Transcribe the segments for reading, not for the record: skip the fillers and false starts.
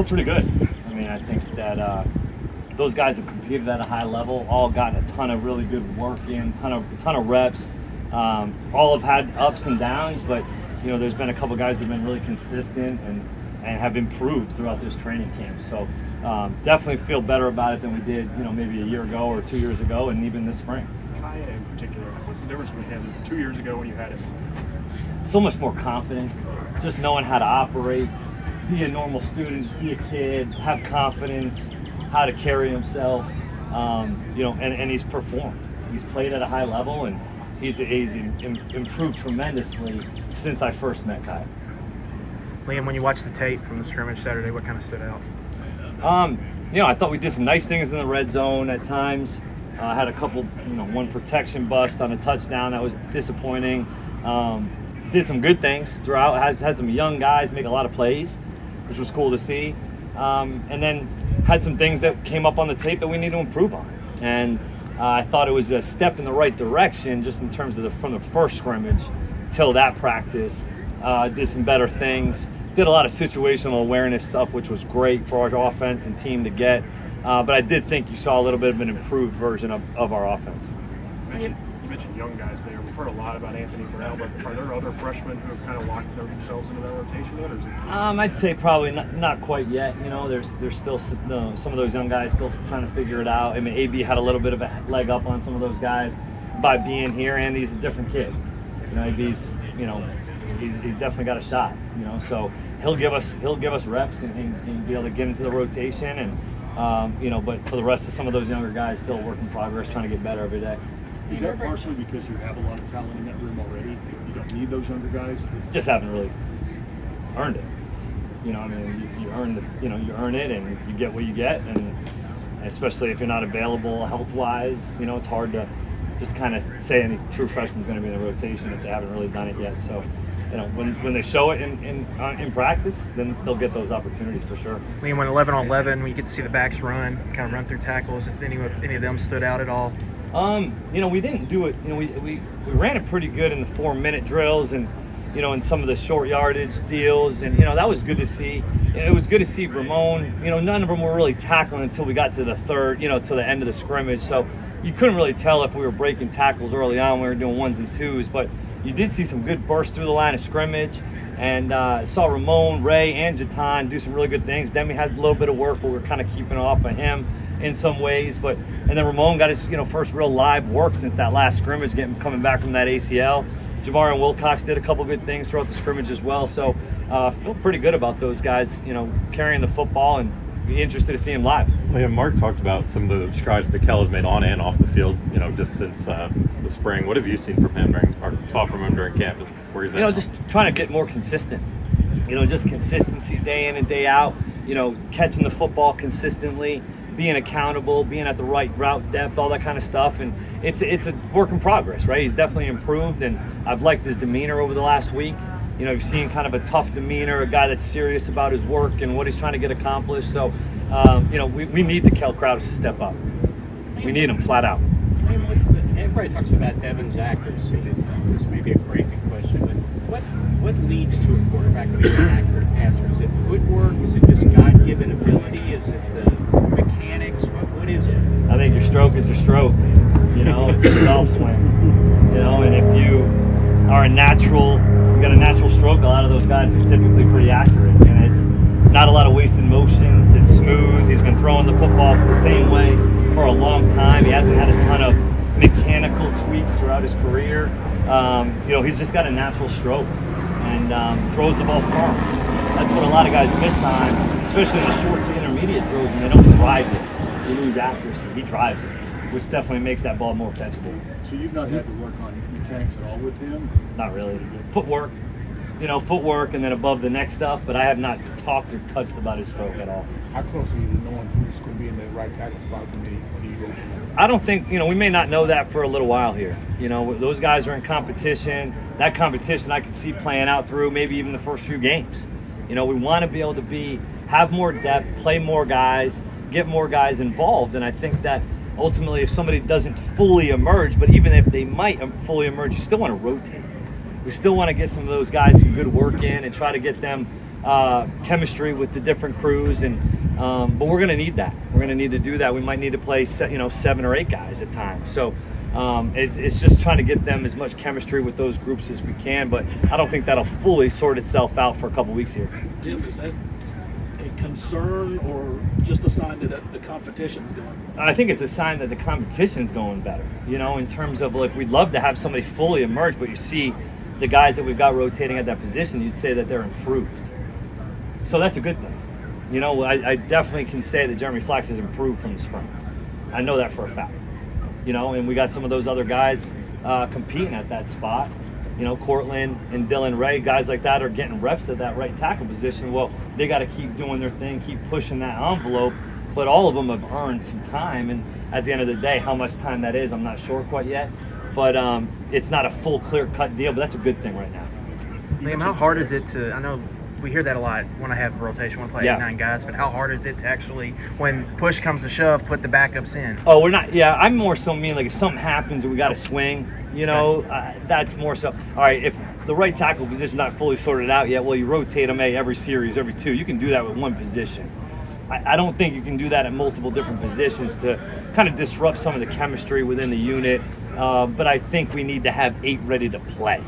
feel pretty good. I mean, I think that those guys have competed at a high level, all gotten a ton of really good work in, ton of reps. All have had ups and downs, but there's been a couple guys that have been really consistent and have improved throughout this training camp. So definitely feel better about it than we did, maybe a year ago or 2 years ago, and even this spring. Coen in particular, what's the difference with him 2 years ago when you had him? So much more confidence, just knowing how to operate, be a normal student, just be a kid, have confidence, how to carry himself, and he's performed. He's played at a high level, and he's improved tremendously since I first met Kai. Liam, when you watched the tape from the scrimmage Saturday, what kind of stood out? I thought we did some nice things in the red zone at times. Had a couple, one protection bust on a touchdown that was disappointing. Did some good things throughout. Had some young guys make a lot of plays, which was cool to see. And then had some things that came up on the tape that we need to improve on. And I thought it was a step in the right direction just in terms of from the first scrimmage till that practice. Did some better things. Did a lot of situational awareness stuff, which was great for our offense and team to get. But I did think you saw a little bit of an improved version of our offense. You mentioned young guys there. We've heard a lot about Anthony Burrell, but are there other freshmen who have kind of locked themselves into that rotation yet? Or is it... I'd say probably not quite yet. There's still some of those young guys still trying to figure it out. I mean, AB had a little bit of a leg up on some of those guys by being here, and he's a different kid. AB's, he's definitely got a shot. So he'll give us reps and be able to get into the rotation, and but for the rest of some of those younger guys, still work in progress, trying to get better every day. Is that partially because you have a lot of talent in that room already? You don't need those younger guys? Just haven't really earned it. You earn you earn it, and you get what you get, and especially if you're not available health-wise, it's hard to just kind of say any true freshman's going to be in the rotation if they haven't really done it yet. So, when they show it in practice, then they'll get those opportunities for sure. Liam, when 11 on 11, when you get to see the backs run through tackles, if any of them stood out at all? We didn't do it. We ran it pretty good in the 4-minute drills and, in some of the short yardage deals. And, that was good to see. It was good to see Ramon. None of them were really tackling until we got to the third, to the end of the scrimmage. So you couldn't really tell if we were breaking tackles early on. We were doing 1s and 2s, but you did see some good bursts through the line of scrimmage. And saw Ramon, Ray, and Jatan do some really good things. Then we had a little bit of work, but we were kind of keeping off of him in some ways, and then Ramon got his first real live work since that last scrimmage, coming back from that ACL. Jamar and Wilcox did a couple good things throughout the scrimmage as well, so feel pretty good about those guys, carrying the football, and be interested to see him live. Well, Mark talked about some of the strides that Kel has made on and off the field, just since the spring. What have you seen from him saw from him during camp? Where he's at? Just trying to get more consistent. Just consistency day in and day out. Catching the football consistently, being accountable, being at the right route depth, all that kind of stuff. And it's a work in progress, right? He's definitely improved, and I've liked his demeanor over the last week. You've seen kind of a tough demeanor, a guy that's serious about his work and what he's trying to get accomplished. So, we need the Kel Crowders to step up. We need him flat out. Everybody talks about Devin's accuracy. This may be a crazy question, but what leads to a quarterback being an accurate passer? Is it footwork? Is it just God-given ability? Is it the mechanics? What is it? I think your stroke is your stroke. It's a golf swing. And if you are you got a natural stroke, a lot of those guys are typically pretty accurate. And it's not a lot of wasted motions. It's smooth. He's been throwing the football the same way for a long time. He hasn't had a ton of mechanical tweaks throughout his career. He's just got a natural stroke and throws the ball far. That's what a lot of guys miss on, especially in the short to intermediate throws when they don't drive it. They lose accuracy. He drives it, which definitely makes that ball more catchable. So you've not had to work on mechanics at all with him? Not really. Footwork. Footwork and then above the neck stuff, but I have not talked or touched about his stroke at all. How close are you to knowing who's going to be in the right tackle spot when you go? I don't think, we may not know that for a little while here. Those guys are in competition. That competition I could see playing out through maybe even the first few games. We want to be able to have more depth, play more guys, get more guys involved, and I think that ultimately if somebody doesn't fully emerge, but even if they might fully emerge, you still want to rotate. We still want to get some of those guys some good work in and try to get them chemistry with the different crews, and but we're going to need that. We're going to need to do that. We might need to play 7 or 8 guys at times. So it's just trying to get them as much chemistry with those groups as we can. But I don't think that'll fully sort itself out for a couple weeks here. Yeah, is that a concern or just a sign that the competition's going? I think it's a sign that the competition's going better. In terms of like we'd love to have somebody fully emerge, but you see the guys that we've got rotating at that position, you'd say that they're improved. So that's a good thing. I definitely can say that Jeremy Flax has improved from the spring. I know that for a fact. And we got some of those other guys competing at that spot. Cortland and Dylan Ray, guys like that are getting reps at that right tackle position. Well, they got to keep doing their thing, keep pushing that envelope. But all of them have earned some time. And at the end of the day, how much time that is, I'm not sure quite yet. But it's not a full, clear-cut deal, but that's a good thing right now. Liam, how hard is it to, I know we hear that a lot when I have a rotation, when I play 8-9 guys, but how hard is it to actually, when push comes to shove, put the backups in? Oh, we're not, I'm more so mean like if something happens and we got to swing, that's more so. All right, if the right tackle position's not fully sorted out yet, well, you rotate them every series, every 2. You can do that with one position. I don't think you can do that at multiple different positions to kind of disrupt some of the chemistry within the unit. But I think we need to have 8 ready to play.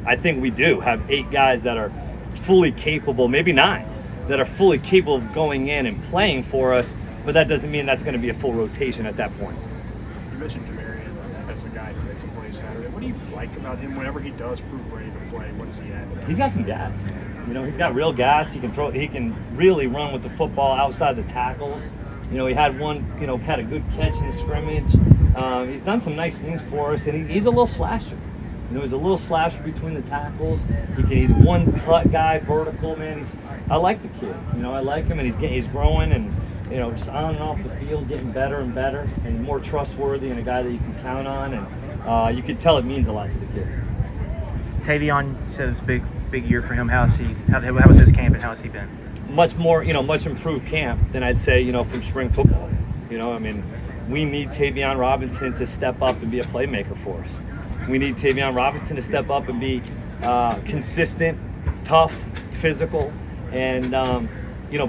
I think we do have 8 guys that are fully capable, maybe 9, that are fully capable of going in and playing for us, but that doesn't mean that's going to be a full rotation at that point. You mentioned Demarion as a guy who made some plays Saturday. What do you like about him whenever he does prove ready to play? What does he add? He's got some gas. He's got real gas. He can really run with the football outside the tackles. He had had a good catch in the scrimmage. He's done some nice things for us, and he's a little slasher. He's a little slasher between the tackles. He's one cut guy, vertical, man. I like the kid. I like him, and he's growing, and just on and off the field, getting better and better, and more trustworthy, and a guy that you can count on. And you can tell it means a lot to the kid. Tavion said it's a big year for him. How was his camp, and how has he been? Much more, much improved camp than I'd say, from spring football. We need Tavion Robinson to step up and be a playmaker for us. We need Tavion Robinson to step up and be consistent, tough, physical, and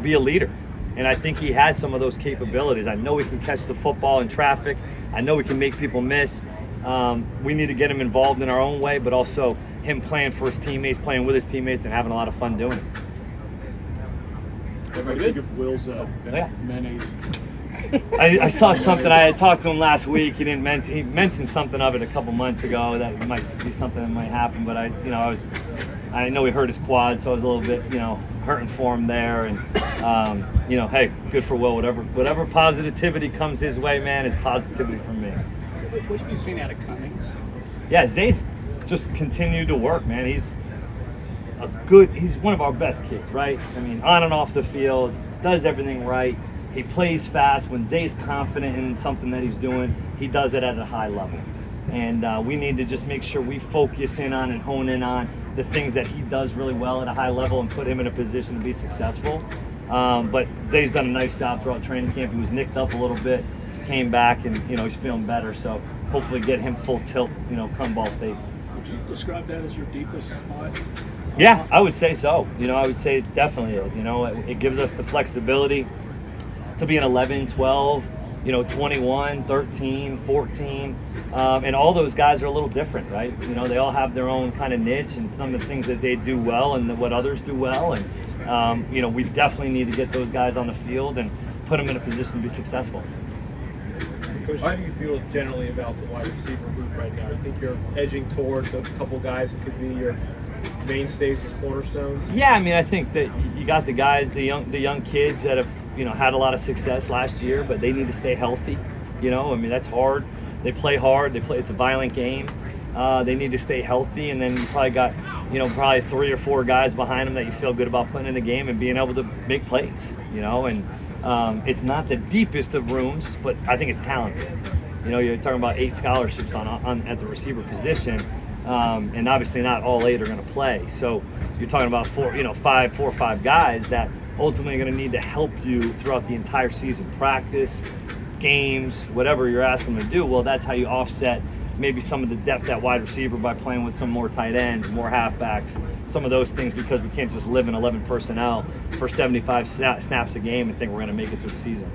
be a leader. And I think he has some of those capabilities. I know he can catch the football in traffic. I know he can make people miss. We need to get him involved in our own way, but also him playing for his teammates, playing with his teammates, and having a lot of fun doing it. Everybody think of Will's mayonnaise. I saw something. I had talked to him last week. He mentioned something of it a couple months ago that might be something that might happen. But I know he hurt his quad, so I was a little bit, hurting for him there. And hey, good for Will. Whatever positivity comes his way, man, is positivity for me. What have you seen out of Cummings? Yeah, Zay's just continued to work, man. He's one of our best kids, right? On and off the field, does everything right. He plays fast. When Zay's confident in something that he's doing, he does it at a high level. And we need to just make sure we focus in on and hone in on the things that he does really well at a high level and put him in a position to be successful. But Zay's done a nice job throughout training camp. He was nicked up a little bit, came back, and he's feeling better. So hopefully get him full tilt, come Ball State. Would you describe that as your deepest spot? Yeah, I would say so. I would say it definitely is. It gives us the flexibility to be an 11, 12, 21, 13, 14. And all those guys are a little different, right? They all have their own kind of niche and some of the things that they do well and what others do well. And, we definitely need to get those guys on the field and put them in a position to be successful. Coach, how do you feel generally about the wide receiver group right now? You think you're edging towards a couple guys that could be your mainstays and cornerstones? Yeah, I think that you got the guys, the young kids that have, had a lot of success last year, but they need to stay healthy. That's hard. They play hard. It's a violent game. They need to stay healthy, and then you probably got, probably 3 or 4 guys behind them that you feel good about putting in the game and being able to make plays. And it's not the deepest of rooms, but I think it's talented. You're talking about 8 scholarships on at the receiver position, and obviously not all 8 are going to play. So you're talking about 4 or 5 guys that ultimately are going to need to help you throughout the entire season, practice, games, whatever you're asking them to do. Well, that's how you offset maybe some of the depth at wide receiver by playing with some more tight ends, more halfbacks, some of those things, because we can't just live in 11 personnel for 75 snaps a game and think we're going to make it through the season.